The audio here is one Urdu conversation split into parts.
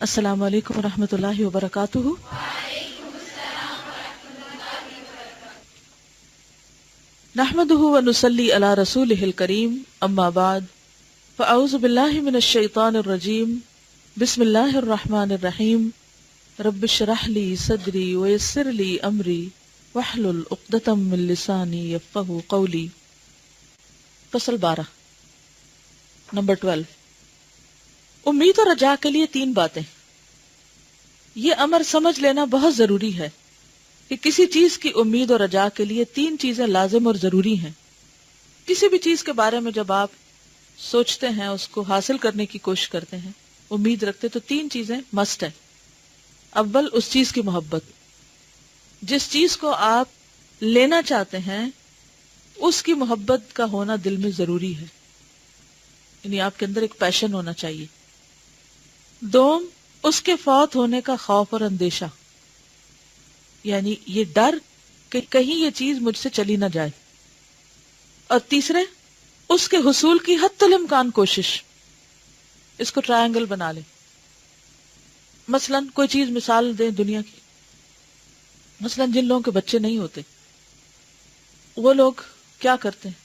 السلام علیکم ورحمۃ اللہ وبرکاتہ۔ نحمده ونصلی علی رسولہ الکریم، اما بعد فاعوذ باللہ من الشیطان الرجیم، بسم اللہ الرحمن الرحیم۔ رب اشرح لی صدری ویسر لی امری واحلل عقدۃ من لسانی یفقہوا قولی۔ فصل 12 نمبر 12، امید اور رجا کے لیے 3 باتیں۔ یہ امر سمجھ لینا بہت ضروری ہے کہ کسی چیز کی امید اور رجا کے لیے 3 چیزیں لازم اور ضروری ہیں۔ کسی بھی چیز کے بارے میں جب آپ سوچتے ہیں، اس کو حاصل کرنے کی کوشش کرتے ہیں، امید رکھتے، تو 3 چیزیں مسٹ ہے۔ اول، اس چیز کی محبت۔ جس چیز کو آپ لینا چاہتے ہیں اس کی محبت کا ہونا دل میں ضروری ہے، یعنی آپ کے اندر ایک پیشن ہونا چاہیے۔ دوم، اس کے فوت ہونے کا خوف اور اندیشہ، یعنی یہ ڈر کہ کہیں یہ چیز مجھ سے چلی نہ جائے۔ اور تیسرے، اس کے حصول کی حتی الامکان کوشش۔ اس کو ٹرائنگل بنا لیں۔ مثلا کوئی چیز مثال دیں دنیا کی، مثلا جن لوگوں کے بچے نہیں ہوتے، وہ لوگ کیا کرتے ہیں؟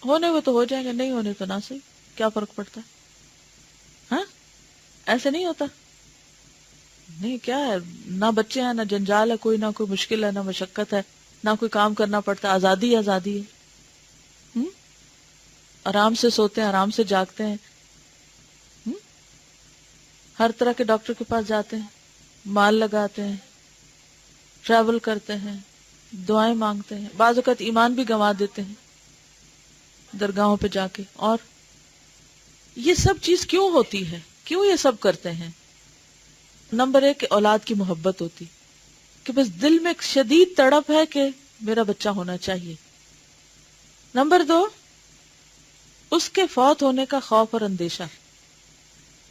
ہونے وہ تو ہو جائیں گے، نہیں ہونے تو نہ صحیح، کیا فرق پڑتا ہے؟ ہاں، ایسے نہیں ہوتا؟ نہیں، کیا ہے، نہ بچے ہیں، نہ جنجال ہے، کوئی نہ کوئی مشکل ہے، نہ مشقت ہے، نہ کوئی کام کرنا پڑتا ہے، آزادی آزادی ہے۔ آرام سے سوتے ہیں، آرام سے جاگتے ہیں، ہر طرح کے ڈاکٹر کے پاس جاتے ہیں، مال لگاتے ہیں، ٹریول کرتے ہیں، دعائیں مانگتے ہیں، بعض اوقات ایمان بھی گنوا دیتے ہیں درگاہوں پہ جا کے۔ اور یہ سب چیز کیوں ہوتی ہے؟ کیوں یہ سب کرتے ہیں؟ نمبر 1، اولاد کی محبت ہوتی کہ بس دل میں ایک شدید تڑپ ہے کہ میرا بچہ ہونا چاہیے۔ نمبر 2، اس کے فوت ہونے کا خوف اور اندیشہ،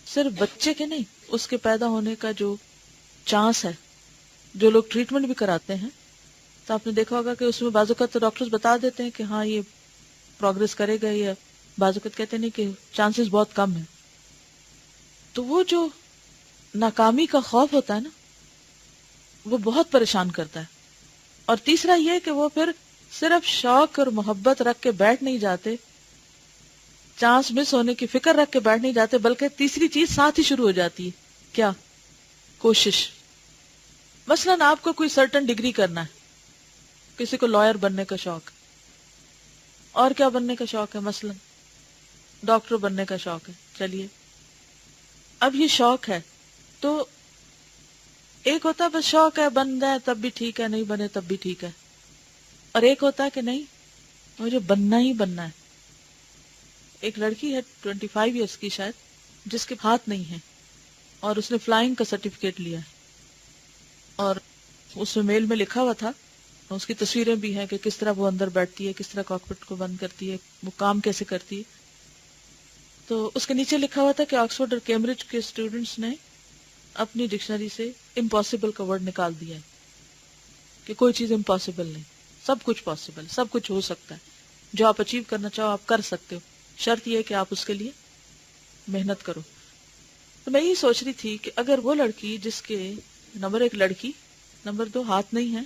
صرف بچے کے نہیں، اس کے پیدا ہونے کا جو چانس ہے۔ جو لوگ ٹریٹمنٹ بھی کراتے ہیں تو آپ نے دیکھا ہوگا کہ اس میں بعض اوقات تو ڈاکٹرز بتا دیتے ہیں کہ ہاں یہ پروگرس کرے گا، یا بعض اوقات کہتے نہیں کہ چانسز بہت کم ہیں۔ تو وہ جو ناکامی کا خوف ہوتا ہے نا، وہ بہت پریشان کرتا ہے۔ اور تیسرا یہ کہ وہ پھر صرف شوق اور محبت رکھ کے بیٹھ نہیں جاتے، چانس مس ہونے کی فکر رکھ کے بیٹھ نہیں جاتے، بلکہ تیسری چیز ساتھ ہی شروع ہو جاتی ہے۔ کیا؟ کوشش۔ مثلا آپ کو کوئی سرٹن ڈگری کرنا ہے، کسی کو لائر بننے کا شوق، اور کیا بننے کا شوق ہے، مثلا ڈاکٹر بننے کا شوق ہے، چلیے اب یہ شوق ہے تو ایک ہوتا ہے بس شوق ہے، بن جائے تب بھی ٹھیک ہے، نہیں بنے تب بھی ٹھیک ہے، اور ایک ہوتا ہے کہ نہیں، مجھے بننا ہی بننا ہے۔ ایک لڑکی ہے 25 ایئرس کی شاید، جس کے ہاتھ نہیں ہے اور اس نے فلائنگ کا سرٹیفکیٹ لیا ہے، اور اس میں میل میں لکھا ہوا تھا، اس کی تصویریں بھی ہیں کہ کس طرح وہ اندر بیٹھتی ہے، کس طرح کاکپٹ کو بند کرتی ہے، وہ کام کیسے کرتی ہے۔ تو اس کے نیچے لکھا ہوا تھا کہ آکسفورڈ اور کیمبرج کے اسٹوڈنٹس نے اپنی ڈکشنری سے امپاسبل کا ورڈ نکال دیا ہے، کہ کوئی چیز امپاسبل نہیں، سب کچھ پاسبل، سب کچھ ہو سکتا ہے، جو آپ اچیو کرنا چاہو آپ کر سکتے ہو، شرط یہ ہے کہ آپ اس کے لیے محنت کرو۔ تو میں یہی سوچ رہی تھی کہ اگر وہ لڑکی جس کے نمبر 1 لڑکی، نمبر 2 ہاتھ نہیں ہے،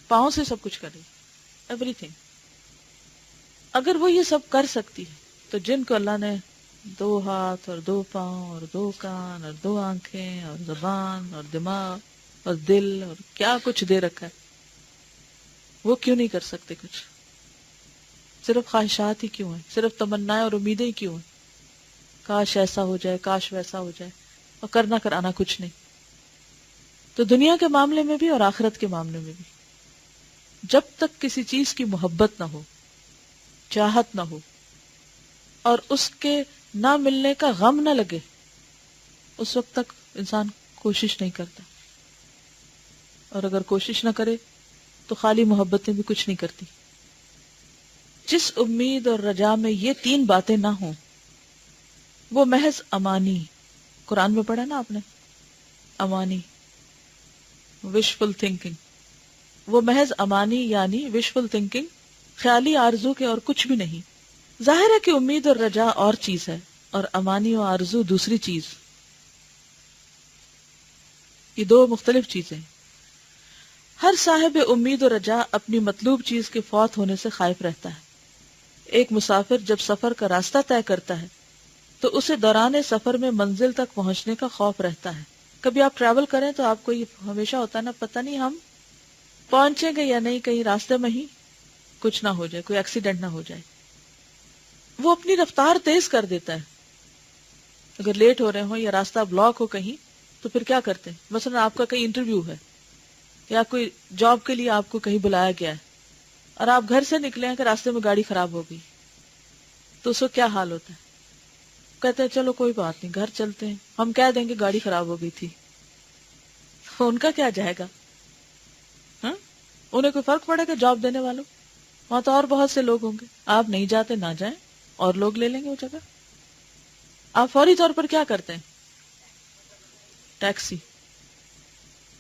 پاؤں سے سب کچھ کرے، ایوری تھنگ، اگر وہ یہ سب کر سکتی ہے تو جن کو اللہ نے 2 ہاتھ اور 2 پاؤں اور 2 کان اور 2 آنکھیں اور زبان اور دماغ اور دل اور کیا کچھ دے رکھا ہے، وہ کیوں نہیں کر سکتے کچھ؟ صرف خواہشات ہی کیوں ہیں؟ صرف تمنائیں اور امیدیں ہی کیوں ہیں؟ کاش ایسا ہو جائے، کاش ویسا ہو جائے، اور کرنا کرانا کچھ نہیں۔ تو دنیا کے معاملے میں بھی اور آخرت کے معاملے میں بھی، جب تک کسی چیز کی محبت نہ ہو، چاہت نہ ہو، اور اس کے نہ ملنے کا غم نہ لگے، اس وقت تک انسان کوشش نہیں کرتا، اور اگر کوشش نہ کرے تو خالی محبتیں بھی کچھ نہیں کرتی۔ جس امید اور رجا میں یہ 3 باتیں نہ ہوں، وہ محض امانی، قرآن میں پڑھا نا آپ نے، امانی، وشفل تھنکنگ، وہ محض امانی یعنی وشفل تھنکنگ، خیالی آرزو کے اور کچھ بھی نہیں۔ ظاہر ہے کہ امید اور رجا اور چیز ہے، اور امانی و آرزو دوسری چیز۔ یہ دو مختلف چیزیں. ہر صاحب امید و رجا اپنی مطلوب چیز کے فوت ہونے سے خائف رہتا ہے. ایک مسافر جب سفر کا راستہ طے کرتا ہے تو اسے دوران سفر میں منزل تک پہنچنے کا خوف رہتا ہے. کبھی آپ ٹریول کریں تو آپ کو یہ ہمیشہ ہوتا ہے نا، پتہ نہیں ہم پہنچیں گے یا نہیں، کہیں راستے میں ہی کچھ نہ ہو جائے، کوئی ایکسیڈنٹ نہ ہو جائے. وہ اپنی رفتار تیز کر دیتا ہے. اگر لیٹ ہو رہے ہوں یا راستہ بلاک ہو کہیں تو پھر کیا کرتے ہیں؟ مثلا آپ کا کہیں انٹرویو ہے یا کوئی جاب کے لیے آپ کو کہیں بلایا گیا ہے اور آپ گھر سے نکلے ہیں کہ راستے میں گاڑی خراب ہو گئی، تو اس کو کیا حال ہوتا ہے؟ کہتے ہیں چلو کوئی بات نہیں، گھر چلتے ہیں، ہم کہہ دیں گے گاڑی خراب ہو گئی تھی. تو ان کا کیا جائے گا؟ ہاں، انہیں کوئی فرق پڑے گا؟ جاب دینے والوں وہاں تو اور بہت سے لوگ ہوں گے. آپ نہیں جاتے، نہ جائیں، اور لوگ لے لیں گے وہ جگہ. آپ فوری طور پر کیا کرتے ہیں؟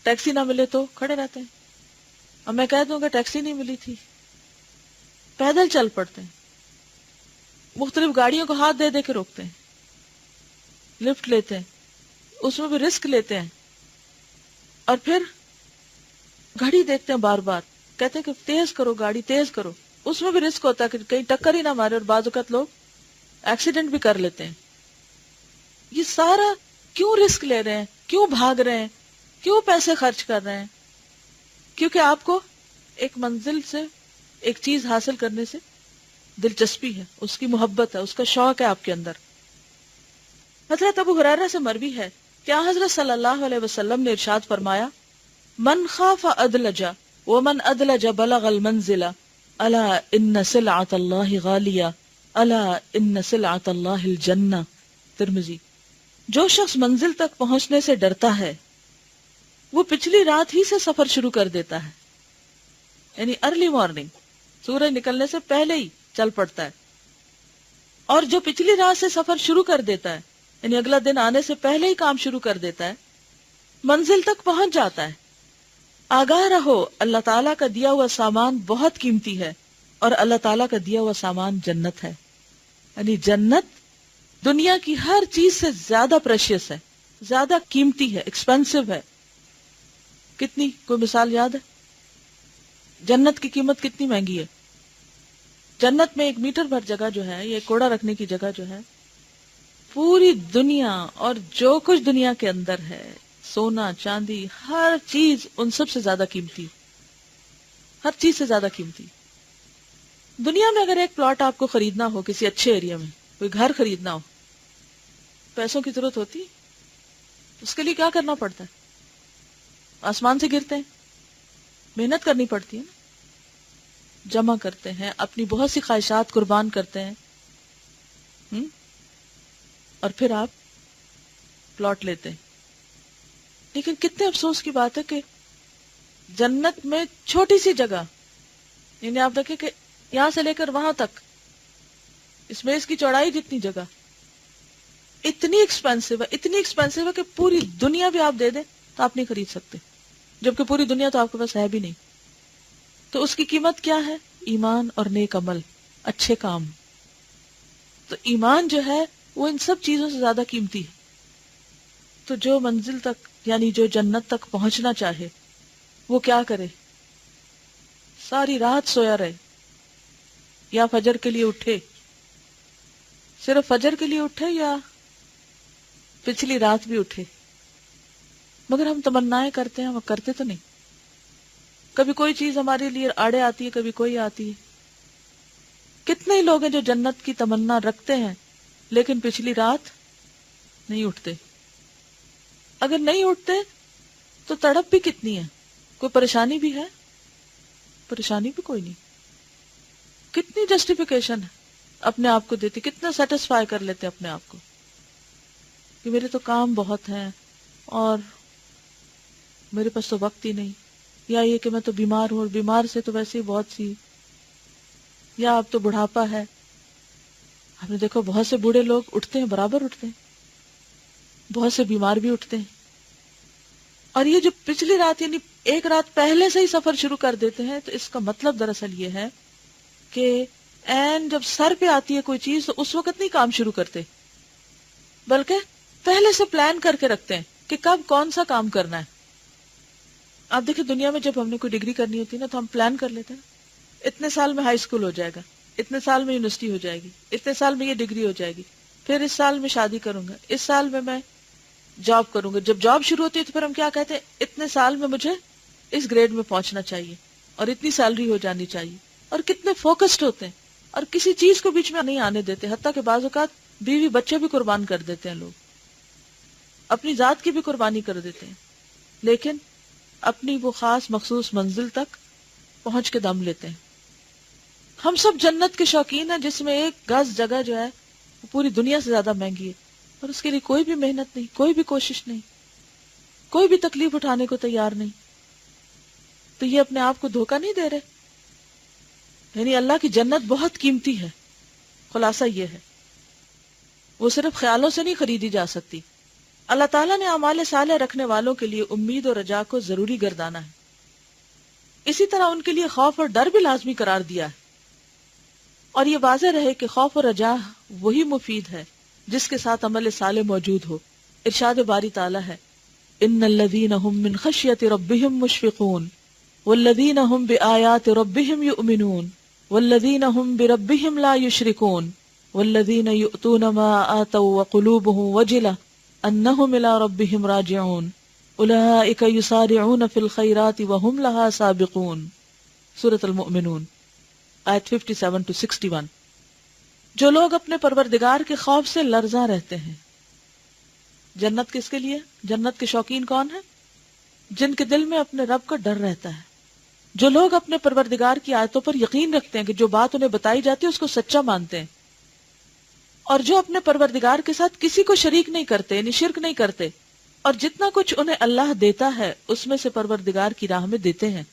ٹیکسی نہ ملے تو کھڑے رہتے ہیں. اور میں کہہ دوں کہ ٹیکسی نہیں ملی تھی، پیدل چل پڑتے ہیں. مختلف گاڑیوں کو ہاتھ دے دے کے روکتے ہیں، لفٹ لیتے ہیں، اس میں بھی رسک لیتے ہیں. اور پھر گھڑی دیکھتے ہیں بار بار، کہتے ہیں کہ تیز کرو گاڑی، تیز کرو. اس میں بھی رسک ہوتا ہے کہ کہیں ٹکر ہی نہ مارے، اور بعض اوقات لوگ ایکسیڈنٹ بھی کر لیتے ہیں. یہ سارا کیوں رسک لے رہے ہیں؟ کیوں بھاگ رہے ہیں؟ کیوں پیسے خرچ کر رہے ہیں؟ کیونکہ آپ کو ایک منزل سے، ایک چیز حاصل کرنے سے دلچسپی ہے، اس کی محبت ہے، اس کا شوق ہے آپ کے اندر. حضرت ابو ہریرہ سے مروی ہے کہ حضرت صلی اللہ علیہ وسلم نے ارشاد فرمایا: من خاف ادلج ومن ادلج بلغ المنزل الا ان سلعۃ اللہ غالیہ الا ان سلعۃ اللہ الجنہ. ترمذی. جو شخص منزل تک پہنچنے سے ڈرتا ہے وہ پچھلی رات ہی سے سفر شروع کر دیتا ہے، یعنی ارلی مارننگ، سورج نکلنے سے پہلے ہی چل پڑتا ہے. اور جو پچھلی رات سے سفر شروع کر دیتا ہے، یعنی اگلا دن آنے سے پہلے ہی کام شروع کر دیتا ہے، منزل تک پہنچ جاتا ہے. آگاہ رہو، اللہ تعالیٰ کا دیا ہوا سامان بہت قیمتی ہے، اور اللہ تعالیٰ کا دیا ہوا سامان جنت ہے. یعنی جنت دنیا کی ہر چیز سے زیادہ پریشیس ہے، زیادہ قیمتی ہے، ایکسپینسو ہے. کتنی؟ کوئی مثال یاد ہے؟ جنت کی قیمت کتنی مہنگی ہے؟ جنت میں 1 میٹر بھر جگہ جو ہے، یہ کوڑا رکھنے کی جگہ جو ہے، پوری دنیا اور جو کچھ دنیا کے اندر ہے، سونا چاندی، ہر چیز ان سب سے زیادہ قیمتی، ہر چیز سے زیادہ قیمتی. دنیا میں اگر ایک پلاٹ آپ کو خریدنا ہو کسی اچھے ایریا میں، کوئی گھر خریدنا ہو، پیسوں کی ضرورت ہوتی، اس کے لیے کیا کرنا پڑتا ہے؟ آسمان سے گرتے ہیں، محنت کرنی پڑتی ہے نا، جمع کرتے ہیں، اپنی بہت سی خواہشات قربان کرتے ہیں، اور پھر آپ پلاٹ لیتے ہیں. لیکن کتنے افسوس کی بات ہے کہ جنت میں چھوٹی سی جگہ، یعنی آپ دیکھیں کہ یہاں سے لے کر وہاں تک، اس میں اس کی چوڑائی جتنی جگہ، اتنی ایکسپینسو ہے، اتنی ایکسپینسو ہے کہ پوری دنیا بھی آپ دے دیں تو آپ نہیں خرید سکتے، جبکہ پوری دنیا تو آپ کے پاس ہے بھی نہیں. تو اس کی قیمت کیا ہے؟ ایمان اور نیک عمل، اچھے کام. تو ایمان جو ہے وہ ان سب چیزوں سے زیادہ قیمتی ہے. تو جو منزل تک، یعنی جو جنت تک پہنچنا چاہے، وہ کیا کرے؟ ساری رات سویا رہے، یا فجر کے لیے اٹھے. صرف فجر کے لیے اٹھے یا پچھلی رات بھی اٹھے. مگر ہم تمنائیں کرتے ہیں، وہ کرتے تو نہیں. کبھی کوئی چیز ہمارے لیے آڑے آتی ہے، کبھی کوئی آتی ہے. کتنے ہی لوگ ہیں جو جنت کی تمنا رکھتے ہیں لیکن پچھلی رات نہیں اٹھتے. اگر نہیں اٹھتے تو تڑپ بھی کتنی ہے؟ کوئی پریشانی بھی ہے؟ پریشانی بھی کوئی نہیں. کتنی جسٹیفیکیشن ہے اپنے آپ کو دیتی، کتنا سیٹسفائی کر لیتے اپنے آپ کو کہ میرے تو کام بہت ہیں اور میرے پاس تو وقت ہی نہیں، یا یہ کہ میں تو بیمار ہوں، بیمار سے تو ویسے ہی بہت سی، یا اب تو بڑھاپا ہے. آپ نے دیکھو بہت سے بوڑھے لوگ اٹھتے ہیں، برابر اٹھتے ہیں، بہت سے بیمار بھی اٹھتے ہیں. اور یہ جو پچھلی رات، یعنی ایک رات پہلے سے ہی سفر شروع کر دیتے ہیں، تو اس کا مطلب دراصل یہ ہے کہ این جب سر پہ آتی ہے کوئی چیز تو اس وقت نہیں کام شروع کرتے، بلکہ پہلے سے پلان کر کے رکھتے ہیں کہ کب کون سا کام کرنا ہے. آپ دیکھیں دنیا میں جب ہم نے کوئی ڈگری کرنی ہوتی ہے نا تو ہم پلان کر لیتے ہیں، اتنے سال میں ہائی اسکول ہو جائے گا، اتنے سال میں یونیورسٹی ہو جائے گی، اتنے سال میں یہ ڈگری ہو جائے گی، پھر اس سال میں شادی کروں گا، اس سال میں جاب کروں گا۔ جب جاب شروع ہوتی ہے تو پھر ہم کیا کہتے ہیں، اتنے سال میں مجھے اس گریڈ میں پہنچنا چاہیے اور اتنی سیلری ہو جانی چاہیے، اور کتنے فوکسڈ ہوتے ہیں اور کسی چیز کو بیچ میں نہیں آنے دیتے، حتیٰ کہ بعض اوقات بیوی بچے بھی قربان کر دیتے ہیں، لوگ اپنی ذات کی بھی قربانی کر دیتے ہیں، لیکن اپنی وہ خاص مخصوص منزل تک پہنچ کے دم لیتے ہیں۔ ہم سب جنت کے شوقین ہیں جس میں ایک گز جگہ جو ہے وہ پوری دنیا سے زیادہ مہنگی ہے، اور اس کے لیے کوئی بھی محنت نہیں، کوئی بھی کوشش نہیں، کوئی بھی تکلیف اٹھانے کو تیار نہیں، تو یہ اپنے آپ کو دھوکہ نہیں دے رہے؟ یعنی اللہ کی جنت بہت قیمتی ہے، خلاصہ یہ ہے، وہ صرف خیالوں سے نہیں خریدی جا سکتی۔ اللہ تعالیٰ نے اعمال صالح رکھنے والوں کے لیے امید اور رجا کو ضروری گردانا ہے، اسی طرح ان کے لیے خوف اور ڈر بھی لازمی قرار دیا ہے، اور یہ واضح رہے کہ خوف اور رجا وہی مفید ہے جس کے ساتھ عمل صالح موجود ہو۔ ارشاد باری تعالیٰ ہے، ان الذین هم من خشیۃ ربهم مشفقون والذین هم بآیات ربهم یؤمنون والذین هم بربهم لا یشرکون والذین یؤتون ما آتوا وقلوبهم وجلة انہم الی ربهم راجعون اولئک یسارعون فی الخیرات وهم لها سابقون۔ سورۃ المؤمنون آیت 57 to 61۔ جو لوگ اپنے پروردگار کے خوف سے لرزاں رہتے ہیں، جنت کس کے لیے؟ جنت کے شوقین کون ہیں؟ جن کے دل میں اپنے رب کا ڈر رہتا ہے، جو لوگ اپنے پروردگار کی آیتوں پر یقین رکھتے ہیں کہ جو بات انہیں بتائی جاتی ہے اس کو سچا مانتے ہیں، اور جو اپنے پروردگار کے ساتھ کسی کو شریک نہیں کرتے، یعنی شرک نہیں کرتے، اور جتنا کچھ انہیں اللہ دیتا ہے اس میں سے پروردگار کی راہ میں دیتے ہیں،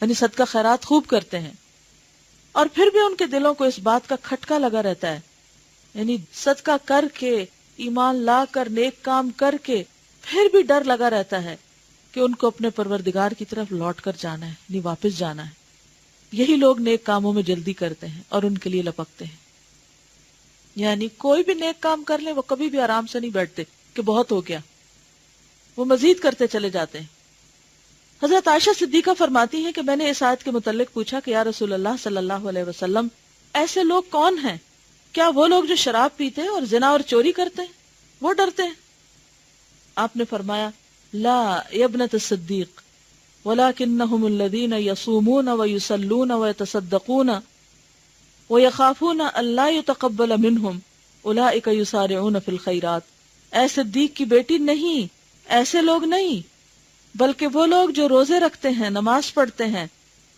یعنی صدقہ خیرات خوب کرتے ہیں، اور پھر بھی ان کے دلوں کو اس بات کا کھٹکا لگا رہتا ہے، یعنی صدقہ کر کے، ایمان لا کر، نیک کام کر کے، پھر بھی ڈر لگا رہتا ہے کہ ان کو اپنے پروردگار کی طرف لوٹ کر جانا ہے، یعنی واپس جانا ہے۔ یہی لوگ نیک کاموں میں جلدی کرتے ہیں اور ان کے لیے لپکتے ہیں، یعنی کوئی بھی نیک کام کر لیں وہ کبھی بھی آرام سے نہیں بیٹھتے کہ بہت ہو گیا، وہ مزید کرتے چلے جاتے ہیں۔ حضرت عائشہ صدیقہ فرماتی ہیں کہ میں نے اس آیت کے متعلق پوچھا کہ یا رسول اللہ صلی اللہ علیہ وسلم، ایسے لوگ کون ہیں؟ کیا وہ لوگ جو شراب پیتے ہیں اور زنا اور چوری کرتے ہیں وہ ڈرتے ہیں؟ آپ نے فرمایا، لا یا ابنۃ الصدیق ولکنہم الذین یصومون ویصلون ویتصدقون ویخافون الا یتقبل منہم اولئک یسارعون فی الخیرات۔ اے صدیق کی بیٹی، نہیں، ایسے لوگ نہیں، بلکہ وہ لوگ جو روزے رکھتے ہیں، نماز پڑھتے ہیں،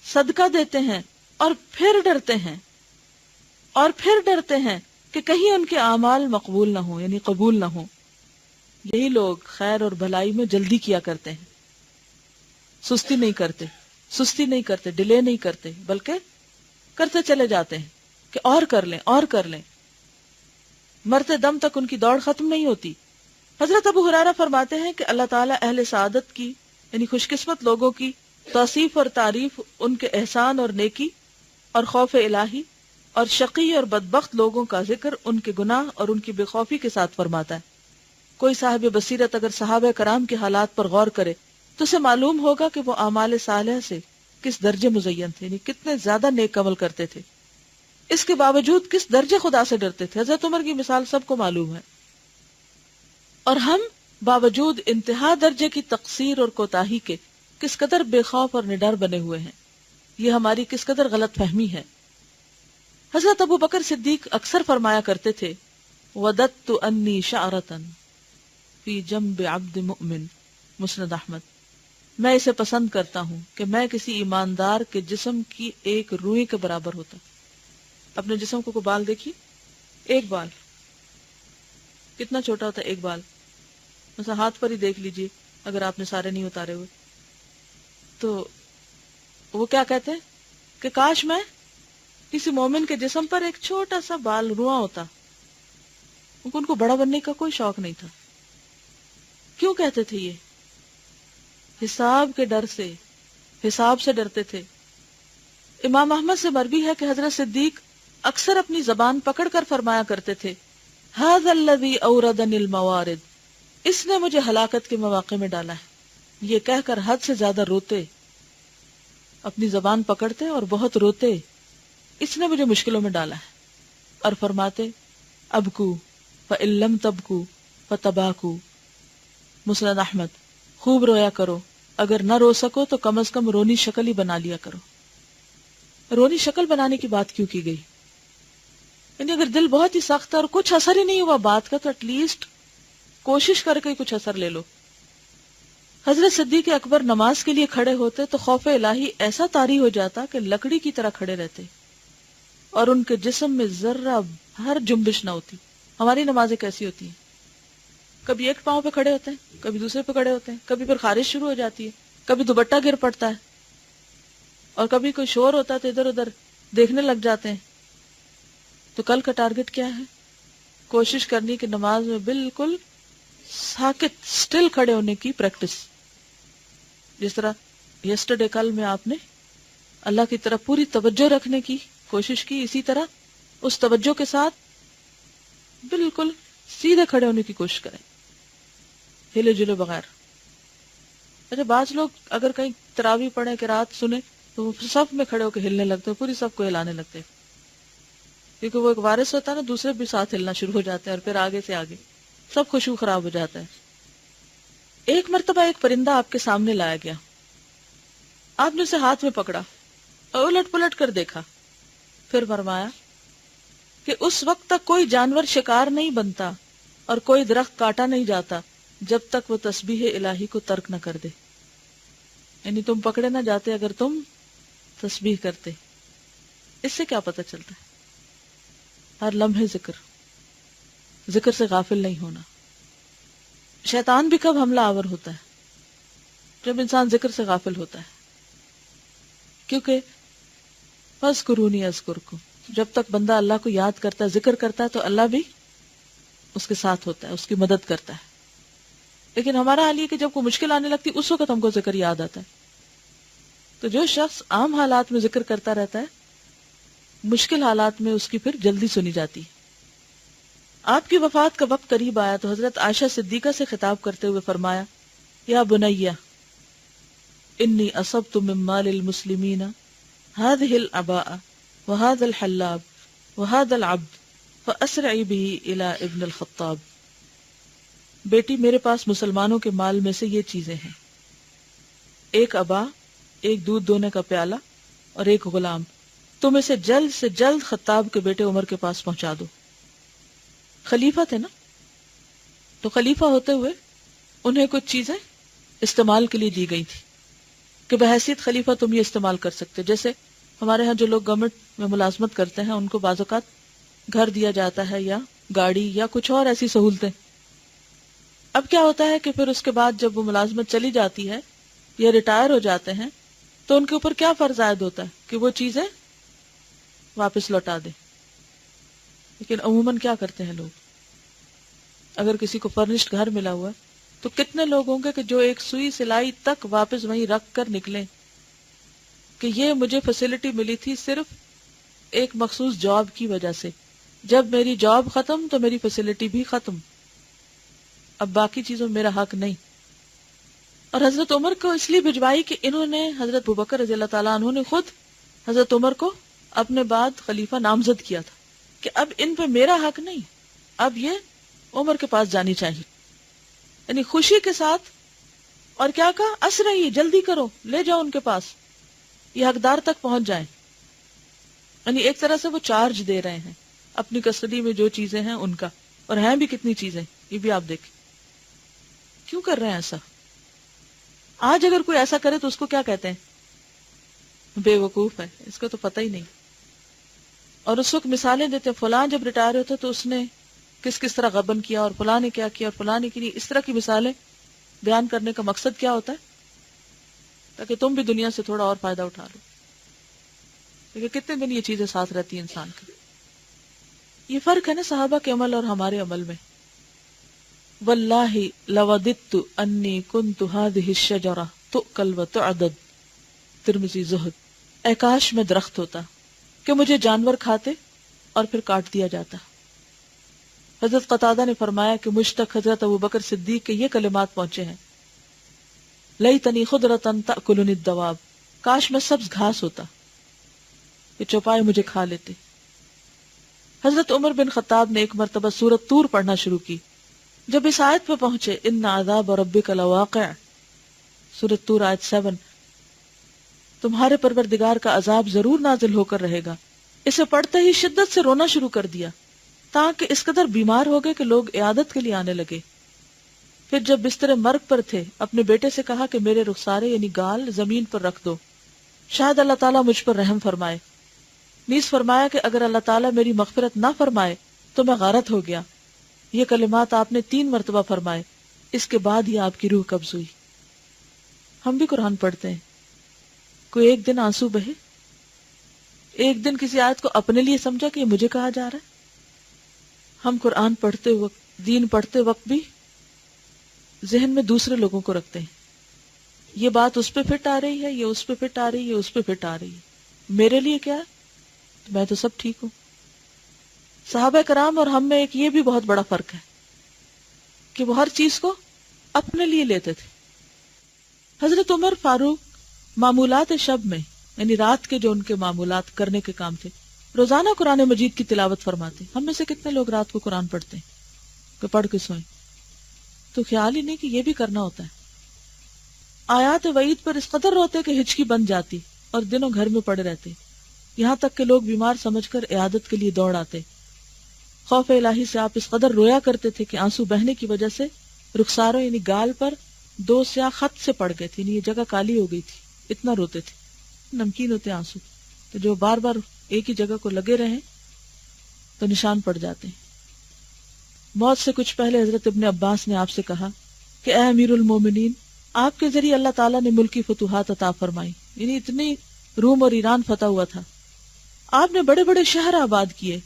صدقہ دیتے ہیں، اور پھر ڈرتے ہیں کہ کہیں ان کے اعمال مقبول نہ ہوں، یعنی قبول نہ ہوں۔ یہی لوگ خیر اور بھلائی میں جلدی کیا کرتے ہیں، سستی نہیں کرتے، ڈیلے نہیں کرتے، بلکہ کرتے چلے جاتے ہیں کہ اور کر لیں، مرتے دم تک ان کی دوڑ ختم نہیں ہوتی۔ حضرت ابو ہریرہ فرماتے ہیں کہ اللہ تعالیٰ اہل سعادت کی، یعنی خوش قسمت لوگوں کی توصیف اور تعریف ان کے احسان اور نیکی اور خوف الہی، اور شقی اور بدبخت لوگوں کا ذکر ان کے گناہ اور ان کی بے خوفی کے ساتھ فرماتا ہے۔ کوئی صاحب بصیرت اگر صحابہ کرام کے حالات پر غور کرے تو اسے معلوم ہوگا کہ وہ اعمال صالحہ سے کس درجے مزین تھے، یعنی کتنے زیادہ نیک عمل کرتے تھے، اس کے باوجود کس درجے خدا سے ڈرتے تھے۔ حضرت عمر کی مثال سب کو معلوم ہے، اور ہم باوجود انتہا درجے کی تقصیر اور کوتاہی کے کس قدر بے خوف اور نڈر بنے ہوئے ہیں، یہ ہماری کس قدر غلط فہمی ہے۔ حضرت ابو بکر صدیق اکثر فرمایا کرتے تھے، وددت انی شعرۃ فی جنب عبد مؤمن، مسند احمد، میں اسے پسند کرتا ہوں کہ میں کسی ایماندار کے جسم کی ایک روئی کے برابر ہوتا۔ اپنے جسم کو بال دیکھیے، ایک بال کتنا چھوٹا ہوتا ہے، ایک بال مثلا ہاتھ پر ہی دیکھ لیجئے، اگر آپ نے سارے نہیں اتارے ہوئے تو وہ کیا کہتے ہیں کہ کاش میں کسی مومن کے جسم پر ایک چھوٹا سا بال رواں ہوتا۔ ان کو بڑا بننے کا کوئی شوق نہیں تھا۔ کیوں کہتے تھے؟ یہ حساب کے ڈر سے، حساب سے ڈرتے تھے۔ امام احمد سے مروی ہے کہ حضرت صدیق اکثر اپنی زبان پکڑ کر فرمایا کرتے تھے، ھذا الذی اوردنی الموارد، اس نے مجھے ہلاکت کے مواقع میں ڈالا ہے۔ یہ کہہ کر حد سے زیادہ روتے، اپنی زبان پکڑتے اور بہت روتے، اس نے مجھے مشکلوں میں ڈالا ہے، اور فرماتے ابکو فإن لم تبکو فتباکو، مسند احمد، خوب رویا کرو، اگر نہ رو سکو تو کم از کم رونی شکل ہی بنا لیا کرو۔ رونی شکل بنانے کی بات کیوں کی گئی؟ یعنی اگر دل بہت ہی سخت ہے اور کچھ اثر ہی نہیں ہوا بات کا، تو ایٹ لیسٹ کوشش کر کے کچھ اثر لے لو۔ حضرت صدیق اکبر نماز کے لیے کھڑے ہوتے تو خوف الہی ایسا طاری ہو جاتا کہ لکڑی کی طرح کھڑے رہتے اور ان کے جسم میں ذرہ ہر جنبش نہ ہوتی۔ ہماری نمازیں کیسی ہوتی ہیں؟ کبھی ایک پاؤں پہ کھڑے ہوتے ہیں، کبھی دوسرے پہ کھڑے ہوتے ہیں، کبھی پھر خارش شروع ہو جاتی ہے، کبھی دوپٹہ گر پڑتا ہے، اور کبھی کوئی شور ہوتا ہے تو ادھر ادھر دیکھنے لگ جاتے ہیں۔ تو کل کا ٹارگٹ کیا ہے؟ کوشش کرنی کہ نماز میں بالکل ساکت سٹل کھڑے ہونے کی پریکٹس، جس طرح یسٹرڈے کل میں آپ نے اللہ کی طرف پوری توجہ رکھنے کی کوشش کی، اسی طرح اس توجہ کے ساتھ بالکل سیدھے کھڑے ہونے کی کوشش کریں، ہلے جلے بغیر۔ اچھا، بعض لوگ اگر کہیں تراویح پڑھیں قرات سنیں تو وہ صف میں کھڑے ہو کے ہلنے لگتے ہیں، پوری صف کو ہلانے لگتے ہیں، کیونکہ وہ ایک وارث ہوتا ہے نا، دوسرے بھی ساتھ ہلنا شروع ہو جاتے ہیں اور پھر آگے سے آگے سب خوشبو خراب ہو جاتا ہے۔ ایک مرتبہ ایک پرندہ آپ کے سامنے لایا گیا، آپ نے اسے ہاتھ میں پکڑا اور الٹ پلٹ کر دیکھا، پھر فرمایا کہ اس وقت تک کوئی جانور شکار نہیں بنتا اور کوئی درخت کاٹا نہیں جاتا جب تک وہ تسبیح الہی کو ترک نہ کر دے۔ یعنی تم پکڑے نہ جاتے اگر تم تسبیح کرتے۔ اس سے کیا پتہ چلتا ہے؟ ہر لمحے ذکر سے غافل نہیں ہونا۔ شیطان بھی کب حملہ آور ہوتا ہے؟ جب انسان ذکر سے غافل ہوتا ہے، کیونکہ فاذکرونی اذکرکم، جب تک بندہ اللہ کو یاد کرتا ہے، ذکر کرتا ہے، تو اللہ بھی اس کے ساتھ ہوتا ہے، اس کی مدد کرتا ہے۔ لیکن ہمارا حال یہ کہ جب کوئی مشکل آنے لگتی اس وقت ہم کو ذکر یاد آتا ہے۔ تو جو شخص عام حالات میں ذکر کرتا رہتا ہے، مشکل حالات میں اس کی پھر جلدی سنی جاتی ہے۔ آپ کی وفات کا وقت قریب آیا تو حضرت عائشہ صدیقہ سے خطاب کرتے ہوئے فرمایا، یا بنیہ انی اصبت من مال المسلمین هذه العباء وهذا الحلاب وهذا العبد فاسرعی به الى ابن الخطاب۔ بیٹی، میرے پاس مسلمانوں کے مال میں سے یہ چیزیں ہیں، ایک عبا، ایک دودھ دونے کا پیالہ اور ایک غلام، تم اسے جلد سے جلد خطاب کے بیٹے عمر کے پاس پہنچا دو۔ خلیفہ تھے نا، تو خلیفہ ہوتے ہوئے انہیں کچھ چیزیں استعمال کے لیے دی گئی تھی کہ بحیثیت خلیفہ تم یہ استعمال کر سکتے۔ جیسے ہمارے ہاں جو لوگ گورنمنٹ میں ملازمت کرتے ہیں ان کو بعض اوقات گھر دیا جاتا ہے یا گاڑی یا کچھ اور ایسی سہولتیں۔ اب کیا ہوتا ہے کہ پھر اس کے بعد جب وہ ملازمت چلی جاتی ہے یا ریٹائر ہو جاتے ہیں تو ان کے اوپر کیا فرض عائد ہوتا ہے کہ وہ چیزیں واپس لوٹا دیں۔ لیکن عموماً کیا کرتے ہیں لوگ، اگر کسی کو فرنشڈ گھر ملا ہوا ہے تو کتنے لوگ ہوں گے کہ جو ایک سوئی سلائی تک واپس وہیں رکھ کر نکلیں کہ یہ مجھے فیسلٹی ملی تھی صرف ایک مخصوص جاب کی وجہ سے، جب میری جاب ختم تو میری فیسلٹی بھی ختم، اب باقی چیزوں میں میرا حق نہیں۔ اور حضرت عمر کو اس لیے بھجوائی کہ انہوں نے حضرت ابوبکر رضی اللہ تعالیٰ عنہ نے خود حضرت عمر کو اپنے بعد خلیفہ نامزد کیا تھا کہ اب ان پہ میرا حق نہیں، اب یہ عمر کے پاس جانی چاہیے۔ یعنی خوشی کے ساتھ، اور کیا کہا، اسرعی، جلدی کرو، لے جاؤ ان کے پاس، یہ حقدار تک پہنچ جائیں۔ یعنی ایک طرح سے وہ چارج دے رہے ہیں اپنی کسٹڈی میں جو چیزیں ہیں ان کا، اور ہیں بھی کتنی چیزیں، یہ بھی آپ دیکھیں۔ کیوں کر رہے ہیں ایسا؟ آج اگر کوئی ایسا کرے تو اس کو کیا کہتے ہیں؟ بے وقوف ہے، اس کو تو پتہ ہی نہیں۔ اور اس وقت مثالیں دیتے، فلاں جب ریٹائر ہوتا تو اس نے کس کس طرح غبن کیا اور فلاں نے کیا کیا اور فلاں نے کی، اس طرح کی مثالیں بیان کرنے کا مقصد کیا ہوتا ہے؟ تاکہ تم بھی دنیا سے تھوڑا اور فائدہ اٹھا لو۔ لیکن کتنے دن یہ چیزیں ساتھ رہتی ہیں انسان کی۔ یہ فرق ہے نا صحابہ کے عمل اور ہمارے عمل میں۔ واللہ لوددت انی کنت هذه الشجرہ تؤکل وتعضد، ترمذی زہد، اے کاش میں درخت ہوتا کہ مجھے جانور کھاتے اور پھر کاٹ دیا جاتا۔ حضرت قتادہ نے فرمایا کہ مجھ تک حضرت ابوبکر صدیق کے یہ کلمات پہنچے ہیں لیتنی خضرۃ تأکلنی الدواب، کاش میں سبز گھاس ہوتا، یہ چوپائے مجھے کھا لیتے۔ حضرت عمر بن خطاب نے ایک مرتبہ سورۃ طور پڑھنا شروع کی، جب اس آیت پہ پہنچے ان عذاب ربک لواقع، سورۃ طور آیت 7، تمہارے پروردگار کا عذاب ضرور نازل ہو کر رہے گا، اسے پڑھتے ہی شدت سے رونا شروع کر دیا، تاکہ اس قدر بیمار ہو گئے کہ لوگ عیادت کے لیے آنے لگے۔ پھر جب بستر مرگ پر تھے اپنے بیٹے سے کہا کہ میرے رخسارے یعنی گال زمین پر رکھ دو، شاید اللہ تعالیٰ مجھ پر رحم فرمائے۔ نیز فرمایا کہ اگر اللہ تعالیٰ میری مغفرت نہ فرمائے تو میں غارت ہو گیا۔ یہ کلمات آپ نے 3 مرتبہ فرمائے، اس کے بعد ہی آپ کی روح قبض ہوئی۔ ہم بھی قرآن پڑھتے ہیں، کوئی ایک دن آنسو بہے، ایک دن کسی آیت کو اپنے لیے سمجھا کہ یہ مجھے کہا جا رہا ہے۔ ہم قرآن پڑھتے وقت، دین پڑھتے وقت بھی ذہن میں دوسرے لوگوں کو رکھتے ہیں، یہ بات اس پہ فٹ آ رہی ہے، یہ اس پہ فٹ آ رہی ہے، یہ اس پہ فٹ آ رہی ہے، میرے لیے کیا ہے؟ میں تو سب ٹھیک ہوں۔ صحابہ کرام اور ہم میں ایک یہ بھی بہت بڑا فرق ہے کہ وہ ہر چیز کو اپنے لیے لیتے تھے۔ حضرت عمر فاروق معمولات شب میں، یعنی رات کے جو ان کے معمولات کرنے کے کام تھے، روزانہ قرآن مجید کی تلاوت فرماتے۔ ہم میں سے کتنے لوگ رات کو قرآن پڑھتے ہیں کہ پڑھ کے سوئیں؟ تو خیال ہی نہیں کہ یہ بھی کرنا ہوتا ہے۔ آیات وعید پر اس قدر روتے کہ ہچکی بن جاتی اور دنوں گھر میں پڑے رہتے، یہاں تک کہ لوگ بیمار سمجھ کر عیادت کے لیے دوڑ آتے۔ خوف الہی سے آپ اس قدر رویا کرتے تھے کہ آنسو بہنے کی وجہ سے رخساروں یعنی گال پر 2 سیاہ خط سے پڑ گئے تھے، یعنی یہ جگہ کالی ہو گئی تھی، اتنا روتے تھے۔ نمکین ہوتے آنسو تو جو بار بار ایک ہی جگہ کو لگے رہیں تو نشان پڑ جاتے ہیں۔ موت سے کچھ پہلے حضرت ابن عباس نے آپ سے کہا کہ اے امیر المومنین، آپ کے ذریعے اللہ تعالیٰ نے ملکی فتوحات عطا فرمائی، یعنی اتنی روم اور ایران فتح ہوا تھا، آپ نے بڑے بڑے شہر آباد کیے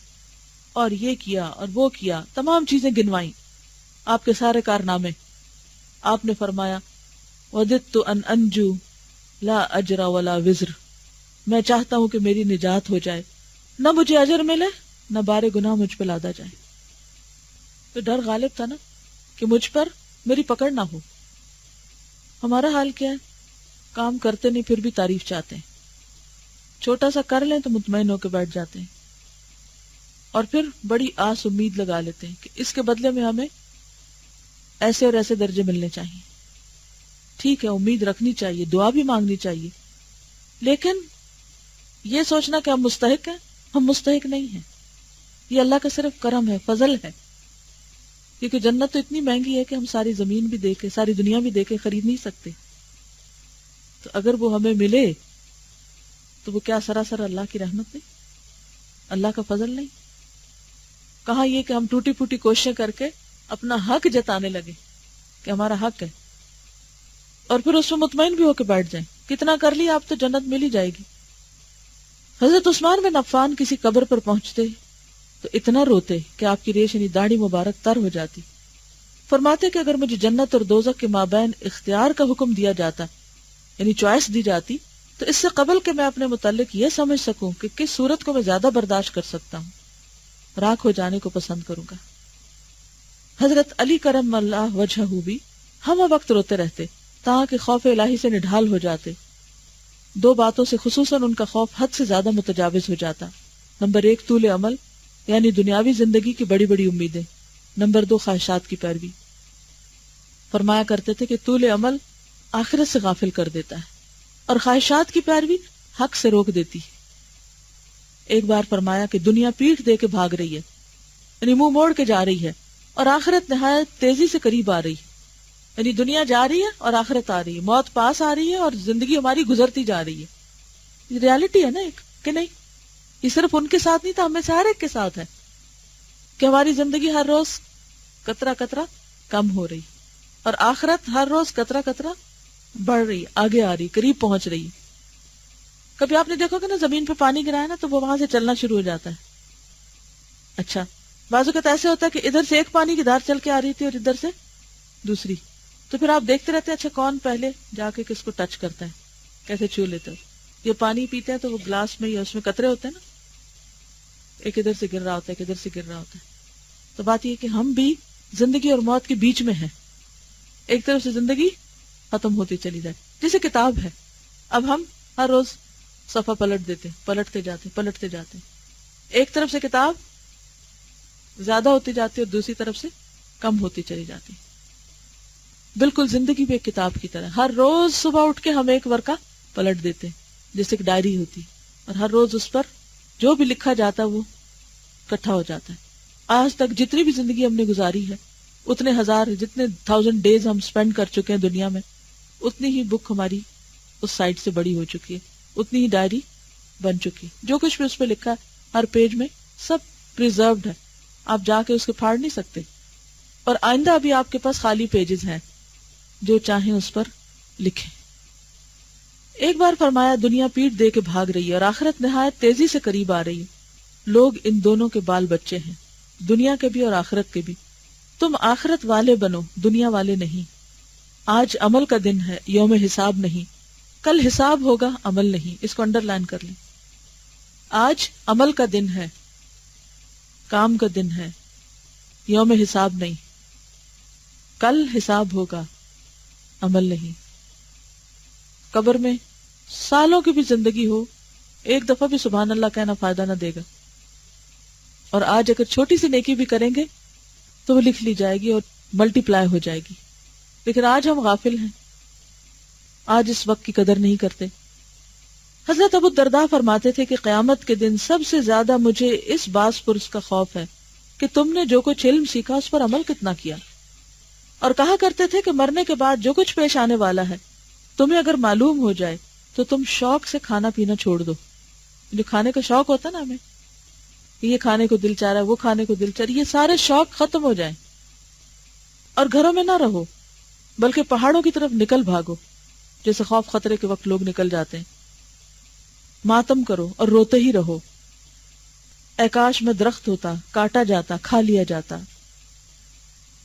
اور یہ کیا اور وہ کیا، تمام چیزیں گنوائیں، آپ کے سارے کارنامے۔ آپ نے فرمایا وَدِدْتُ أَنْ أَنْجُو لَا أَجْرَ وَلَا وِزْرَ، میں چاہتا ہوں کہ میری نجات ہو جائے، نہ مجھے اجر ملے نہ بارے گناہ مجھ پہ لادا جائے۔ تو ڈر غالب تھا نا کہ مجھ پر میری پکڑ نہ ہو۔ ہمارا حال کیا ہے؟ کام کرتے نہیں پھر بھی تعریف چاہتے ہیں، چھوٹا سا کر لیں تو مطمئن ہو کے بیٹھ جاتے ہیں، اور پھر بڑی آس امید لگا لیتے ہیں کہ اس کے بدلے میں ہمیں ایسے اور ایسے درجے ملنے چاہیے۔ ٹھیک ہے، امید رکھنی چاہیے، دعا بھی مانگنی چاہیے، لیکن یہ سوچنا کہ ہم مستحق ہیں، ہم مستحق نہیں ہیں، یہ اللہ کا صرف کرم ہے، فضل ہے، کیونکہ جنت تو اتنی مہنگی ہے کہ ہم ساری زمین بھی دے کے، ساری دنیا بھی دے کے خرید نہیں سکتے۔ تو اگر وہ ہمیں ملے تو وہ کیا سراسر اللہ کی رحمت نہیں، اللہ کا فضل نہیں؟ کہاں یہ کہ ہم ٹوٹی پھوٹی کوششیں کر کے اپنا حق جتانے لگے کہ ہمارا حق ہے، اور پھر اس میں مطمئن بھی ہو کے بیٹھ جائیں، کتنا کر لیا آپ تو جنت مل ہی جائے گی۔ حضرت عثمان بن عفان کسی قبر پر پہنچتے تو اتنا روتے کہ آپ کی ریش یعنی داڑھی مبارک تر ہو جاتی۔ فرماتے کہ اگر مجھے جنت اور دوزخ کے مابین اختیار کا حکم دیا جاتا، یعنی چوائس دی جاتی، تو اس سے قبل کہ میں اپنے متعلق یہ سمجھ سکوں کہ کس صورت کو میں زیادہ برداشت کر سکتا ہوں، راکھ ہو جانے کو پسند کروں گا۔ حضرت علی کرم اللہ وجہہ بھی ہم وقت روتے رہتے تاکہ خوف الہی سے نڈھال ہو جاتے۔ 2 باتوں سے خصوصاً ان کا خوف حد سے زیادہ متجاوز ہو جاتا۔ نمبر 1 طول عمل، یعنی دنیاوی زندگی کی بڑی بڑی امیدیں۔ نمبر 2 خواہشات کی پیروی۔ فرمایا کرتے تھے کہ طول عمل آخرت سے غافل کر دیتا ہے اور خواہشات کی پیروی حق سے روک دیتی ہے۔ ایک بار فرمایا کہ دنیا پیٹھ دے کے بھاگ رہی ہے، یعنی منہ موڑ کے جا رہی ہے، اور آخرت نہایت تیزی سے قریب آ رہی ہے، یعنی دنیا جا رہی ہے اور آخرت آ رہی ہے، موت پاس آ رہی ہے اور زندگی ہماری گزرتی جا رہی ہے۔ یہ ریالٹی ہے نا ایک، کہ نہیں؟ یہ صرف ان کے ساتھ نہیں تھا، ہمیں سے ہر ایک کے ساتھ ہے کہ ہماری زندگی ہر روز قطرہ قطرہ کم ہو رہی اور آخرت ہر روز قطرہ قطرہ بڑھ رہی، آگے آ رہی، قریب پہنچ رہی۔ کبھی آپ نے دیکھو کہ نا زمین پہ پانی گرایا نا تو وہ وہاں سے چلنا شروع ہو جاتا ہے۔ اچھا، بعض اوقات ایسے ہوتا ہے کہ ادھر سے ایک پانی کی دھار چل کے آ رہی تھی اور ادھر سے دوسری، تو پھر آپ دیکھتے رہتے ہیں اچھا کون پہلے جا کے کس کو ٹچ کرتا ہے، کیسے چھو لیتے ہیں۔ یہ پانی پیتے ہیں تو وہ گلاس میں یا اس میں قطرے ہوتے ہیں نا، ایک ادھر سے گر رہا ہوتا ہے، ایک ادھر سے گر رہا ہوتا ہے۔ تو بات یہ کہ ہم بھی زندگی اور موت کے بیچ میں ہیں، ایک طرف سے زندگی ختم ہوتی چلی جائے. جیسے کتاب ہے، اب ہم ہر روز صفحہ پلٹ دیتے، پلٹتے جاتے. ایک طرف سے کتاب زیادہ ہوتی جاتی ہے اور دوسری طرف سے کم ہوتی چلی جاتی. بالکل زندگی بھی ایک کتاب کی طرح، ہر روز صبح اٹھ کے ہم ایک ورقہ پلٹ دیتے جیسے ایک ڈائری ہوتی، اور ہر روز اس پر جو بھی لکھا جاتا وہ اکٹھا ہو جاتا ہے. آج تک جتنی بھی زندگی ہم نے گزاری ہے، اتنے ہزار، جتنے 1000 ڈیز ہم سپینڈ کر چکے ہیں دنیا میں، اتنی ہی بک ہماری اس سائٹ سے بڑی ہو چکی ہے، اتنی ہی ڈائری بن چکی. جو کچھ بھی اس پہ لکھا ہے ہر پیج میں سب پریزروڈ ہے، آپ جا کے اس کو پھاڑ نہیں سکتے. اور آئندہ بھی آپ کے پاس خالی پیجز ہیں، جو چاہیں اس پر لکھیں. ایک بار فرمایا دنیا پیٹ دے کے بھاگ رہی ہے اور آخرت نہایت تیزی سے قریب آ رہی ہے. لوگ ان دونوں کے بال بچے ہیں، دنیا کے بھی اور آخرت کے بھی. تم آخرت والے بنو، دنیا والے نہیں. آج عمل کا دن ہے، یوم حساب نہیں. کل حساب ہوگا، عمل نہیں. اس کو انڈر لائن کر لیں. آج عمل کا دن ہے، کام کا دن ہے، یوم حساب نہیں. کل حساب ہوگا، عمل نہیں. قبر میں سالوں کی بھی زندگی ہو، ایک دفعہ بھی سبحان اللہ کہنا فائدہ نہ دے گا. اور آج اگر چھوٹی سی نیکی بھی کریں گے تو وہ لکھ لی جائے گی اور ملٹی پلائی ہو جائے گی. لیکن آج ہم غافل ہیں، آج اس وقت کی قدر نہیں کرتے. حضرت ابو الدرداء فرماتے تھے کہ قیامت کے دن سب سے زیادہ مجھے اس باس پرس کا خوف ہے کہ تم نے جو کچھ علم سیکھا اس پر عمل کتنا کیا. اور کہا کرتے تھے کہ مرنے کے بعد جو کچھ پیش آنے والا ہے تمہیں اگر معلوم ہو جائے تو تم شوق سے کھانا پینا چھوڑ دو. جو کھانے کا شوق ہوتا نا ہمیں، یہ کھانے کو دل چاہ رہا ہے، وہ کھانے کو دل چاہ رہا ہے، یہ سارے شوق ختم ہو جائیں. اور گھروں میں نہ رہو بلکہ پہاڑوں کی طرف نکل بھاگو، جیسے خوف خطرے کے وقت لوگ نکل جاتے ہیں. ماتم کرو اور روتے ہی رہو. اے کاش میں درخت ہوتا، کاٹا جاتا، کھا لیا جاتا.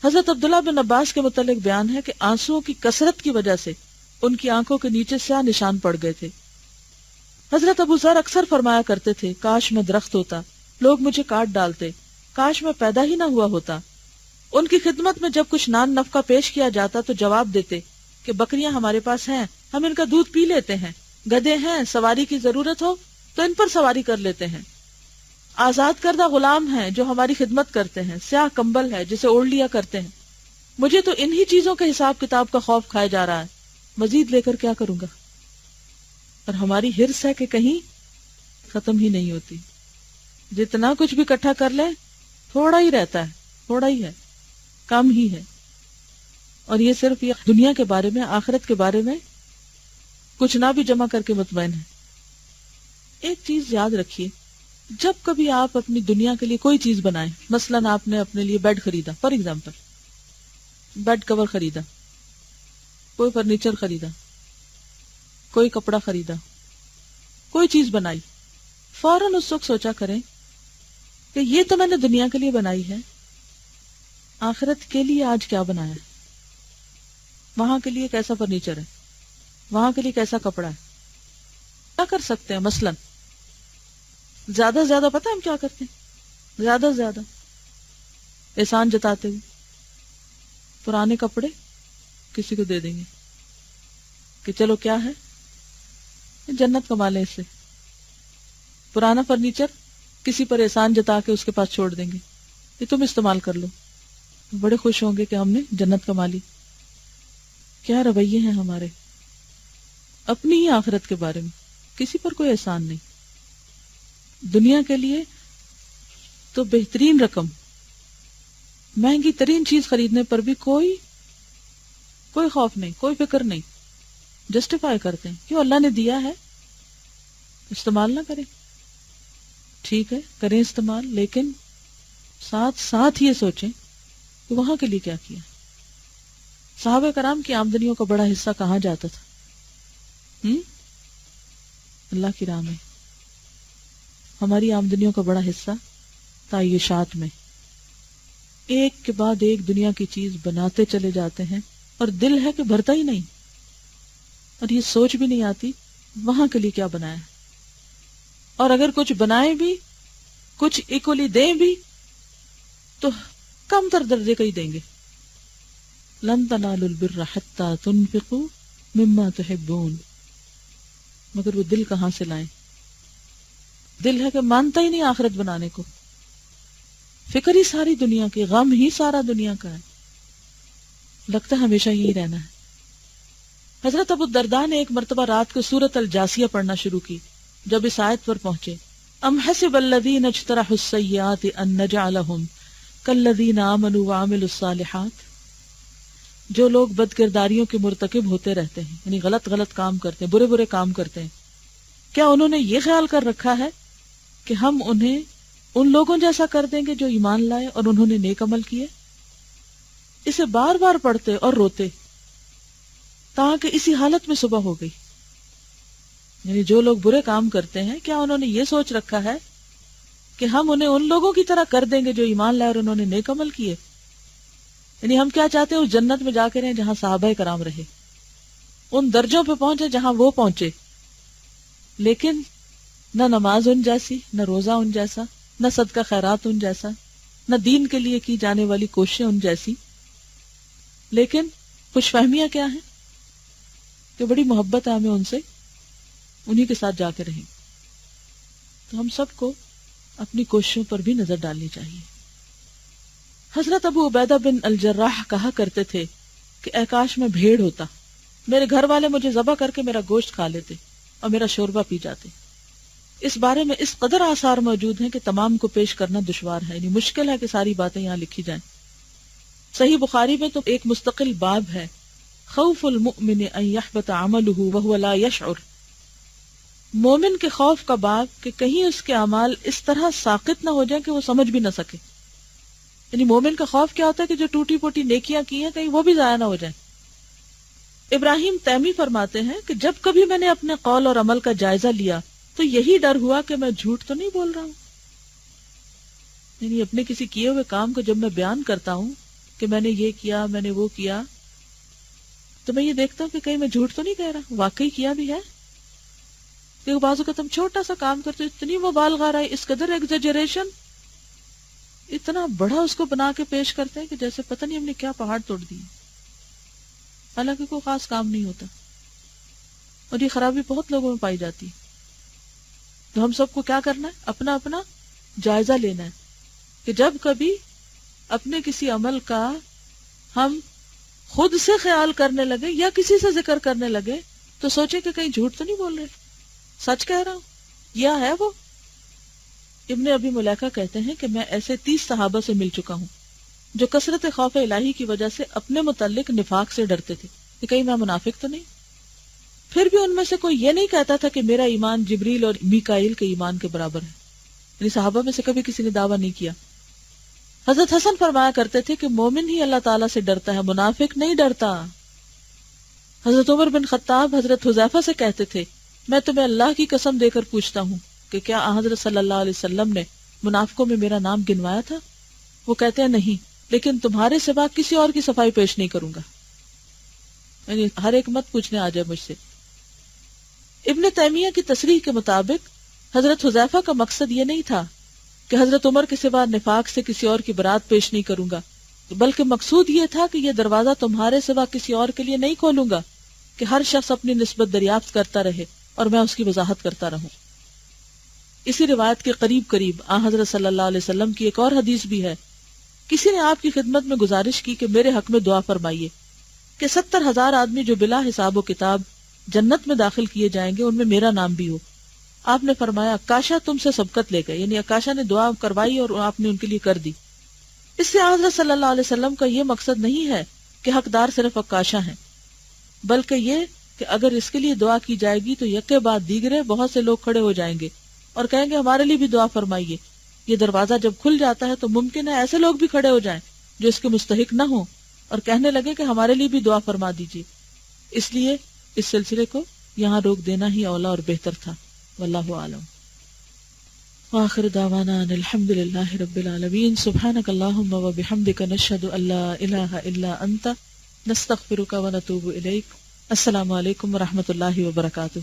حضرت عبداللہ بن عباس کے متعلق بیان ہے کہ آنسوؤں کی کثرت کی وجہ سے ان کی آنکھوں کے نیچے سیاہ نشان پڑ گئے تھے. حضرت ابو ذر اکثر فرمایا کرتے تھے کاش میں درخت ہوتا، لوگ مجھے کاٹ ڈالتے، کاش میں پیدا ہی نہ ہوا ہوتا. ان کی خدمت میں جب کچھ نان نفقہ پیش کیا جاتا تو جواب دیتے کہ بکریاں ہمارے پاس ہیں، ہم ان کا دودھ پی لیتے ہیں. گدھے ہیں، سواری کی ضرورت ہو تو ان پر سواری کر لیتے ہیں. آزاد کردہ غلام ہیں جو ہماری خدمت کرتے ہیں. سیاہ کمبل ہے جسے اوڑھ لیا کرتے ہیں. مجھے تو انہی چیزوں کے حساب کتاب کا خوف کھائے جا رہا ہے، مزید لے کر کیا کروں گا. اور ہماری ہرس ہے کہ کہیں ختم ہی نہیں ہوتی. جتنا کچھ بھی اکٹھا کر لیں تھوڑا ہی رہتا ہے، تھوڑا ہی ہے، کم ہی ہے. اور یہ صرف یہ دنیا کے بارے میں، آخرت کے بارے میں کچھ نہ بھی جمع کر کے مطمئن ہے. ایک چیز یاد رکھیے، جب کبھی آپ اپنی دنیا کے لیے کوئی چیز بنائیں، مثلا آپ نے اپنے لیے بیڈ خریدا، فار ایگزامپل بیڈ کور خریدا، کوئی فرنیچر خریدا، کوئی کپڑا خریدا، کوئی چیز بنائی، فوراً اس وقت سوچا کریں کہ یہ تو میں نے دنیا کے لیے بنائی ہے، آخرت کے لیے آج کیا بنایا ہے، وہاں کے لیے کیسا فرنیچر ہے، وہاں کے لیے کیسا کپڑا ہے. کیا کر سکتے ہیں؟ مثلا زیادہ سے زیادہ پتہ ہم کیا کرتے ہیں؟ زیادہ سے زیادہ احسان جتاتے ہوئے پرانے کپڑے کسی کو دے دیں گے کہ چلو کیا ہے، جنت کما لیں اس سے. پرانا فرنیچر کسی پر احسان جتا کے اس کے پاس چھوڑ دیں گے، یہ تم استعمال کر لو. بڑے خوش ہوں گے کہ ہم نے جنت کما لی. کیا رویے ہیں ہمارے اپنی ہی آخرت کے بارے میں. کسی پر کوئی احسان نہیں. دنیا کے لیے تو بہترین رقم، مہنگی ترین چیز خریدنے پر بھی کوئی خوف نہیں، کوئی فکر نہیں. جسٹیفائی کرتے ہیں کیوں اللہ نے دیا ہے، استعمال نہ کریں. ٹھیک ہے کریں استعمال، لیکن ساتھ ساتھ یہ سوچیں کہ وہاں کے لیے کیا کیا. صحابہ کرام کی آمدنیوں کا بڑا حصہ کہاں جاتا تھا؟ اللہ کی راہ میں. ہماری آمدنیوں کا بڑا حصہ تعیشات میں، ایک کے بعد ایک دنیا کی چیز بناتے چلے جاتے ہیں اور دل ہے کہ بھرتا ہی نہیں، اور یہ سوچ بھی نہیں آتی وہاں کے لیے کیا بنایا ہے. اور اگر کچھ بنائے بھی، کچھ ایکولی دیں بھی تو کم تر درجے کا ہی دیں گے. لن تنالوا البر حتى تنفقوا مما تحبون، مگر وہ دل کہاں سے لائیں؟ دل ہے کہ مانتا ہی نہیں آخرت بنانے کو، فکر ہی ساری دنیا کی، غم ہی سارا دنیا کا ہے، لگتا ہے ہمیشہ یہی رہنا ہے۔ حضرت ابو الدرداء نے ایک مرتبہ رات کو سورۃ الجاسیہ پڑھنا شروع کی، جب اس آیت پر پہنچے ام حسب الذین اجترحوا السیئات ان نجعلہم کالذین آمنوا وعملوا الصالحات، جو لوگ بد کرداریوں کے مرتکب ہوتے رہتے ہیں، یعنی غلط کام کرتے ہیں، برے برے کام کرتے ہیں، کیا انہوں نے یہ خیال کر رکھا ہے کہ ہم انہیں ان لوگوں جیسا کر دیں گے جو ایمان لائے اور انہوں نے نیک عمل کیے؟ اسے بار بار پڑھتے اور روتے تاکہ اسی حالت میں صبح ہو گئی، یعنی جو لوگ برے کام کرتے ہیں کیا انہوں نے یہ سوچ رکھا ہے کہ ہم انہیں ان لوگوں کی طرح کر دیں گے جو ایمان لائے اور انہوں نے نیک عمل کیے؟ یعنی ہم کیا چاہتے ہیں اس جنت میں جا کے رہیں جہاں صحابہ کرام رہے، ان درجوں پہ پہنچے جہاں وہ پہنچے، لیکن نہ نماز ان جیسی، نہ روزہ ان جیسا، نہ صدقہ خیرات ان جیسا، نہ دین کے لیے کی جانے والی کوششیں ان جیسی، لیکن خوش فہمیاں کیا ہیں کہ بڑی محبت ہے ہمیں ان سے، انہی کے ساتھ جا کے رہیں۔ تو ہم سب کو اپنی کوششوں پر بھی نظر ڈالنی چاہیے۔ حضرت ابو عبیدہ بن الجراح کہا کرتے تھے کہ اے کاش میں بھیڑ ہوتا، میرے گھر والے مجھے ذبح کر کے میرا گوشت کھا لیتے اور میرا شوربہ پی جاتے۔ اس بارے میں اس قدر آثار موجود ہیں کہ تمام کو پیش کرنا دشوار ہے، یعنی مشکل ہے کہ ساری باتیں یہاں لکھی جائیں۔ صحیح بخاری میں تو ایک مستقل باب ہے، خوف المؤمن ان يحبط عمله وهو لا يشعر، مومن کے خوف کا باب کہ کہیں اس کے اعمال اس طرح ساقط نہ ہو جائیں کہ وہ سمجھ بھی نہ سکے، یعنی مومن کا خوف کیا ہوتا ہے کہ جو ٹوٹی پوٹی نیکیاں کی ہیں کہیں وہ بھی ضائع نہ ہو جائیں۔ ابراہیم تیمی فرماتے ہیں کہ جب کبھی میں نے اپنے قول اور عمل کا جائزہ لیا تو یہی ڈر ہوا کہ میں جھوٹ تو نہیں بول رہا ہوں، یعنی اپنے کسی کیے ہوئے کام کو جب میں بیان کرتا ہوں کہ میں نے یہ کیا، میں نے وہ کیا، تو میں یہ دیکھتا ہوں کہ کہیں میں جھوٹ تو نہیں کہہ رہا، واقعی کیا بھی ہے۔ کہ بعض اوقات ہم چھوٹا سا کام کرتے اتنی مبالغہ رہی، اس قدر ایگزیجریشن، اتنا بڑا اس کو بنا کے پیش کرتے ہیں کہ جیسے پتہ نہیں ہم نے کیا پہاڑ توڑ دی، حالانکہ کوئی خاص کام نہیں ہوتا، اور یہ خرابی بہت لوگوں میں پائی جاتی ہے۔ تو ہم سب کو کیا کرنا ہے؟ اپنا اپنا جائزہ لینا ہے کہ جب کبھی اپنے کسی عمل کا ہم خود سے خیال کرنے لگے یا کسی سے ذکر کرنے لگے تو سوچیں کہ کہیں جھوٹ تو نہیں بول رہے، سچ کہہ رہا ہوں، یا ہے وہ۔ ابن ابی ملیکہ کہتے ہیں کہ میں ایسے 30 صحابہ سے مل چکا ہوں جو کثرت خوف الہی کی وجہ سے اپنے متعلق نفاق سے ڈرتے تھے کہ کہیں میں منافق تو نہیں، پھر بھی ان میں سے کوئی یہ نہیں کہتا تھا کہ میرا ایمان جبریل اور میکائیل کے ایمان کے برابر ہے، یعنی صحابہ میں سے کبھی کسی نے دعویٰ نہیں کیا۔ حضرت حسن فرمایا کرتے تھے کہ مومن ہی اللہ تعالیٰ سے ڈرتا ہے، منافق نہیں ڈرتا۔ حضرت عمر بن خطاب حضرت حذیفہ سے کہتے تھے میں تمہیں اللہ کی قسم دے کر پوچھتا ہوں کہ کیا حضرت صلی اللہ علیہ وسلم نے منافقوں میں میرا نام گنوایا تھا؟ وہ کہتے ہیں نہیں، لیکن تمہارے سوا کسی اور کی صفائی پیش نہیں کروں گا، یعنی ہر ایک مت پوچھنے آ جائے مجھ سے۔ ابن تیمیہ کی تصریح کے مطابق حضرت حذیفہ کا مقصد یہ نہیں تھا کہ حضرت عمر کے سوا نفاق سے کسی اور کی برات پیش نہیں کروں گا، بلکہ مقصود یہ تھا کہ یہ دروازہ تمہارے سوا کسی اور کے لیے نہیں کھولوں گا کہ ہر شخص اپنی نسبت دریافت کرتا رہے اور میں اس کی وضاحت کرتا رہوں۔ اسی روایت کے قریب حضرت صلی اللہ علیہ وسلم کی ایک اور حدیث بھی ہے، کسی نے آپ کی خدمت میں گزارش کی کہ میرے حق میں دعا فرمائیے کہ 70,000 آدمی جو بلا حساب و کتاب جنت میں داخل کیے جائیں گے ان میں میرا نام بھی ہو۔ آپ نے فرمایا اکاشا تم سے سبقت لے گئے، یعنی اکاشا نے دعا کروائی اور آپ نے ان کے لیے کر دی۔ اس سے حضرت صلی اللہ علیہ وسلم کا یہ مقصد نہیں ہے کہ حقدار صرف اکاشا ہیں، بلکہ یہ کہ اگر اس کے لیے دعا کی جائے گی تو یکے بعد دیگرے بہت سے لوگ کھڑے ہو جائیں گے اور کہیں گے ہمارے لیے بھی دعا فرمائیے۔ یہ دروازہ جب کھل جاتا ہے تو ممکن ہے ایسے لوگ بھی کھڑے ہو جائیں جو اس کے مستحق نہ ہوں اور کہنے لگے کہ ہمارے لیے بھی دعا فرما دیجیے۔ اس لیے اس سلسلے کو یہاں روک دینا ہی اولا اور بہتر تھا، واللہ اعلم۔ وآخر دعوانا ان الحمد للہ رب العالمین، سبحانک اللہم و بحمدک، نشہد ان لا الہ الا انت، نستغفرک و نتوب الیک۔ السلام علیکم و رحمۃ اللہ وبرکاتہ۔